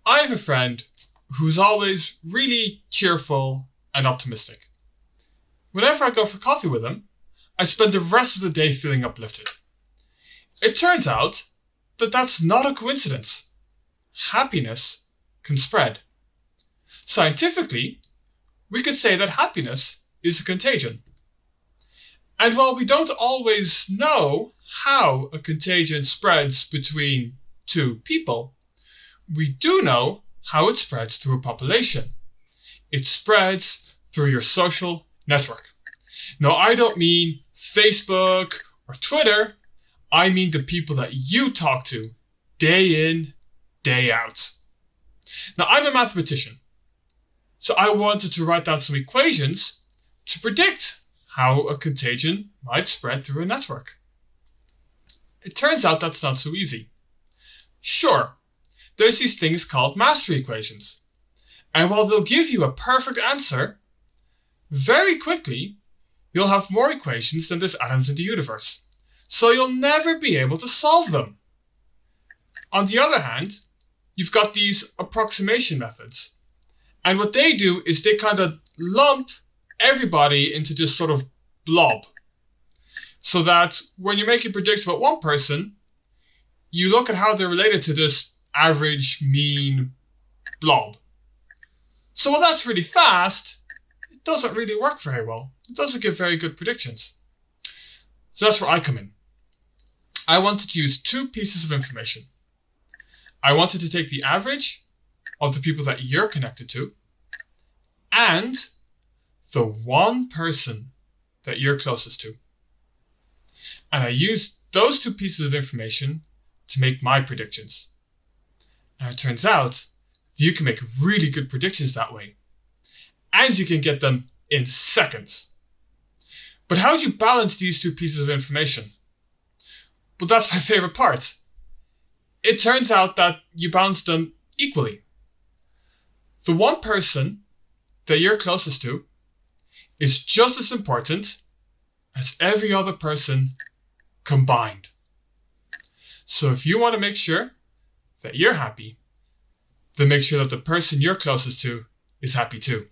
I have a friend who's always really cheerful and optimistic. Whenever I go for coffee with him, I spend the rest of the day feeling uplifted. It turns out that that's not a coincidence. Happiness can spread. Scientifically, we could say that happiness is a contagion. And while we don't always know how a contagion spreads between two people, we do know how it spreads through a population. It spreads through your social network. Now, I don't mean Facebook or Twitter. I mean the people that you talk to day in, day out. Now, I'm a mathematician, so I wanted to write down some equations to predict how a contagion might spread through a network. It turns out that's not so easy. Sure, there's these things called mastery equations. And while they'll give you a perfect answer, very quickly you'll have more equations than there's atoms in the universe. So you'll never be able to solve them. On the other hand, you've got these approximation methods. And what they do is they kind of lump everybody into this sort of blob. So that when you're making predictions about one person, you look at how they're related to this average, mean blob. So while that's really fast, it doesn't really work very well. It doesn't give very good predictions. So that's where I come in. I wanted to use two pieces of information. I wanted to take the average of the people that you're connected to and the one person that you're closest to. And I used those two pieces of information to make my predictions. And it turns out that you can make really good predictions that way. And you can get them in seconds. But how do you balance these two pieces of information? Well, that's my favorite part. It turns out that you balance them equally. The one person that you're closest to is just as important as every other person combined. So if you want to make sure that you're happy, then make sure that the person you're closest to is happy too.